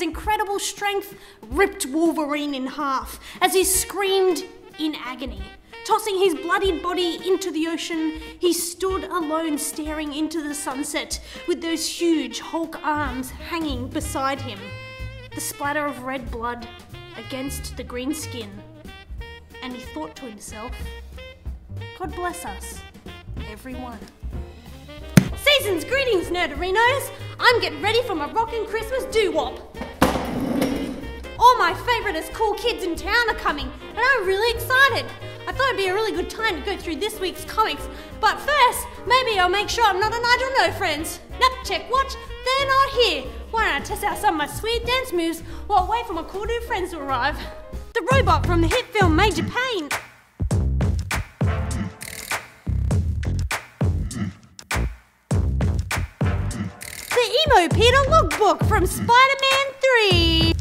incredible strength ripped Wolverine in half as he screamed in agony. Tossing his bloodied body into the ocean, he stood alone staring into the sunset with those huge Hulk arms hanging beside him. The splatter of red blood against the green skin. And he thought to himself, God bless us, everyone. Season's greetings, nerdarinos! I'm getting ready for my rockin' Christmas doo-wop. All my favouriteest cool kids in town are coming, and I'm really excited. I thought it'd be a really good time to go through this week's comics, but first, maybe I'll make sure I'm not a Nigel No friends. Nap check watch, they're not here. Why don't I test out some of my sweet dance moves while I wait for my cool new friends to arrive? The robot from the hit film Major Pain. The Emo Peter lookbook from Spider-Man 3.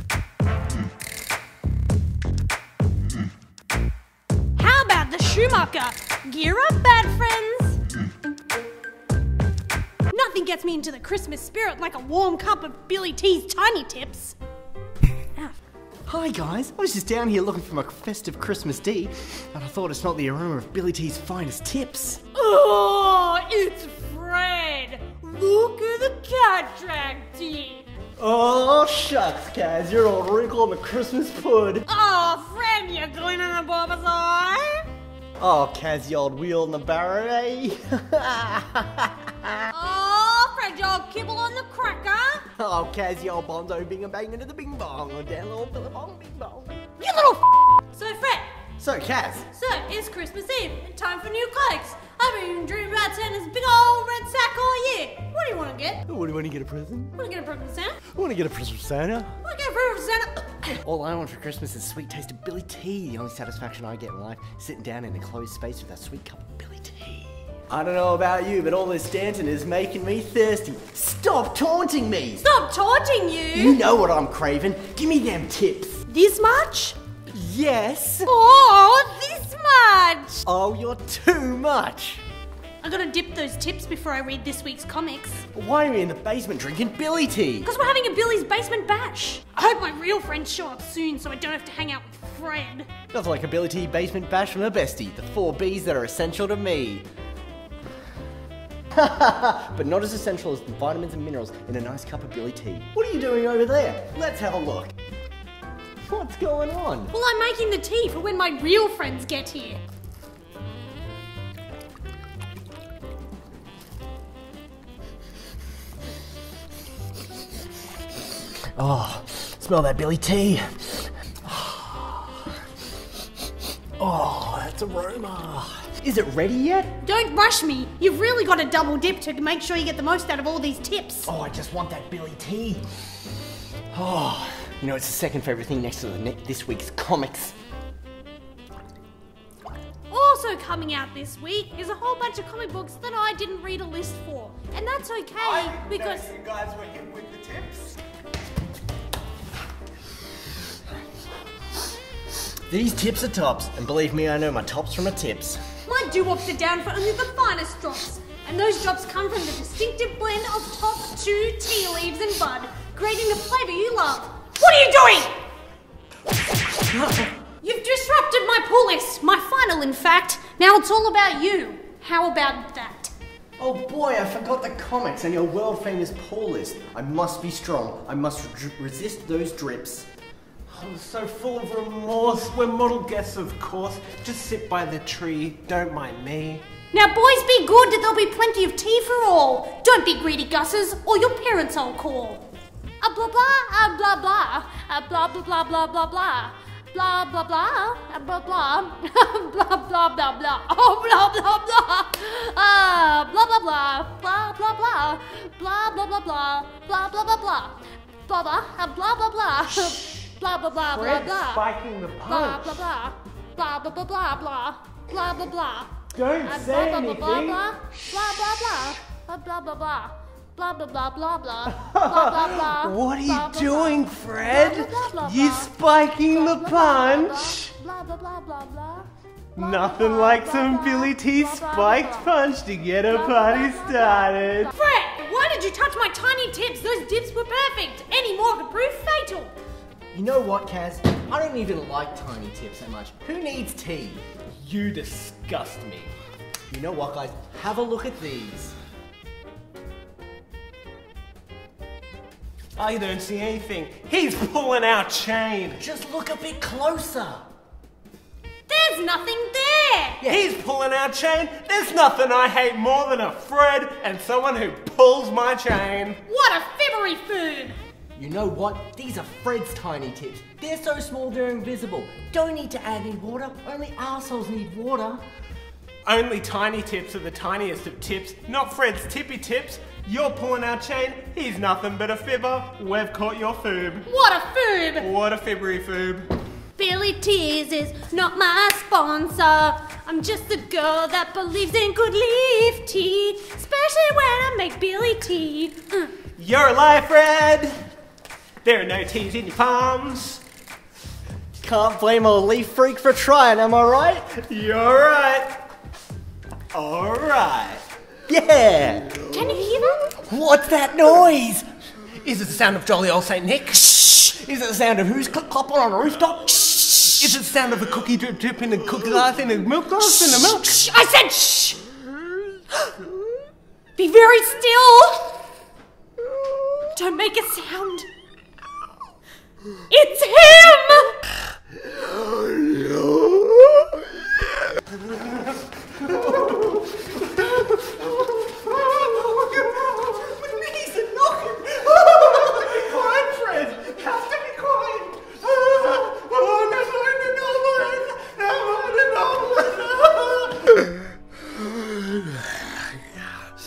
How about the Schumacher? Gear up, bad friends. Nothing gets me into the Christmas spirit like a warm cup of Billy T's Tiny Tips. Hi guys, I was just down here looking for my festive Christmas tea, and I thought it smelled the aroma of Billy T's finest tips. Oh, it's Fred! Luka the cat track tea! Oh shucks, Kaz, you're all wrinkled on the Christmas pud. Oh, Fred, you're cleaning the Bulbasaur! Oh, Kaz, you old wheel in the barrow, eh? Oh, Fred, you old kibble on the cracker! Oh, Kaz, you old bondo bing and bang into the bing bong, or down little billabong bing bong. You little So, Fred. So, Kaz. So, it's Christmas Eve, and time for new cloaks. I've been dreaming about Santa's big old red sack all year. What do you want to get? What do you want to get a present? Want to get a present for Santa? I want to get a present for Santa. Want to get a present for Santa? All I want for Christmas is sweet taste of Billy Tea. The only satisfaction I get in life is sitting down in a closed space with a sweet cup of Billy Tea. I don't know about you, but all this dancing is making me thirsty. Stop taunting me! Stop taunting you! You know what I'm craving. Give me them tips. This much? Yes. Oh, this much! Oh, you're too much. I gotta dip those tips before I read this week's comics. Why are we in the basement drinking Billy Tea? Because we're having a Billy's Basement Bash. I hope my real friends show up soon so I don't have to hang out with Fred. Nothing like a Billy Tea basement bash from a bestie. The 4 Bs that are essential to me. But not as essential as the vitamins and minerals in a nice cup of Billy Tea. What are you doing over there? Let's have a look. What's going on? Well, I'm making the tea for when my real friends get here. Oh, smell that Billy Tea. Oh, that's aroma. Is it ready yet? Don't rush me. You've really got to double dip to make sure you get the most out of all these tips. Oh, I just want that Billy Tea. Oh, you know, it's the second favourite thing next to this week's comics. Also coming out this week is a whole bunch of comic books that I didn't read a list for. And that's okay because... you guys were hit with the tips. These tips are tops, and believe me, I know my tops from my tips. My doo-wops are down for only the finest drops. And those drops come from the distinctive blend of top 2 tea leaves and bud, creating the flavour you love. What are you doing? You've disrupted my pull list, my final in fact. Now it's all about you. How about that? Oh boy, I forgot the comics and your world famous pull list. I must be strong. I must resist those drips. I'm so full of remorse. We're model guests, of course. Just sit by the tree. Don't mind me. Now boys, be good. There'll be plenty of tea for all. Don't be greedy gusses, or your parents I'll call. Blah blah, blah blah, blah blah blah blah blah blah. Blah blah blah, blah blah, blah blah blah blah. Oh blah blah blah. Blah blah blah, blah blah blah, blah blah blah blah, blah blah blah blah. Blah blah, blah blah blah. Blah blah blah blah Fred's blah. spiking the Blah punch. blah blah. Blah blah blah blah blah. Blah blah blah. Don't say anything. Blah blah blah. Blah blah blah. Blah blah blah blah blah. Blah blah blah. What are Blah, you blah, doing, blah. Fred? Blah, blah, blah, You blah. spiking the Blah, blah, blah, punch? Blah blah blah blah blah. Blah, Nothing blah, like blah, some blah, Billy T blah, blah, spiked blah. punch to get a Blah, blah, party blah, blah, started. Fred, why did you touch my tiny tips? Those dips were perfect. Any more could prove fatal. You know what, Kaz? I don't even like tiny tips that much. Who needs tea? You disgust me. You know what, guys? Have a look at these. I don't see anything. He's pulling our chain. Just look a bit closer. There's nothing there. Yeah. He's pulling our chain. There's nothing I hate more than a Fred and someone who pulls my chain. What a fibbery food. You know what? These are Fred's tiny tips. They're so small they're invisible. Don't need to add any water. Only arseholes need water. Only tiny tips are the tiniest of tips, not Fred's tippy tips. You're pulling our chain. He's nothing but a fibber. We've caught your foob. What a foob. What a fibbery foob. Billy T's is not my sponsor. I'm just a girl that believes in good leaf tea, especially when I make Billy tea. You're a liar, Fred. There are no teas in your palms. Can't blame a leaf freak for trying, am I right? You're right. All right. Yeah! Can you hear that? What's that noise? Is it the sound of jolly old Saint Nick? Shh! Is it the sound of who's clopping on a rooftop? Shh! Is it the sound of a cookie drip drip in a cookie glass in a milk glass in a milk? Shh! I said shh! Be very still! Don't make a sound. It's him!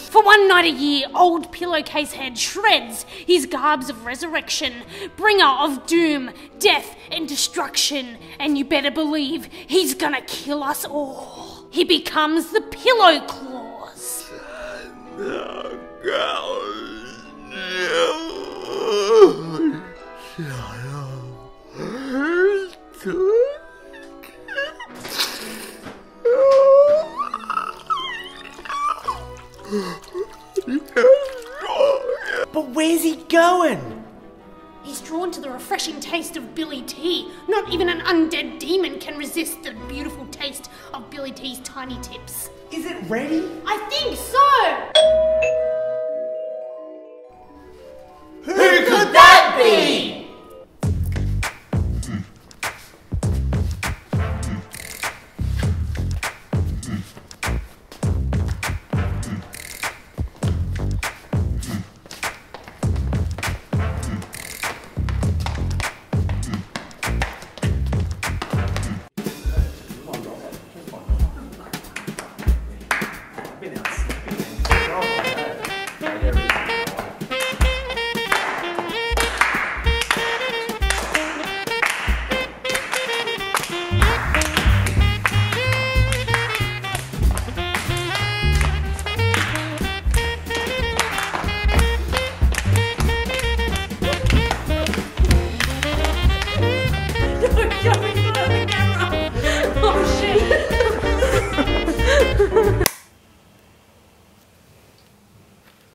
For one night a year, old pillowcase head shreds his garbs of resurrection, bringer of doom, death, and destruction, and you better believe he's gonna kill us all. He becomes the Pillow Claws. But where's he going? He's drawn to the refreshing taste of Billy Tea. Not even an undead demon can resist the beautiful taste of Billy Tea's tiny tips. Is it ready? I think so!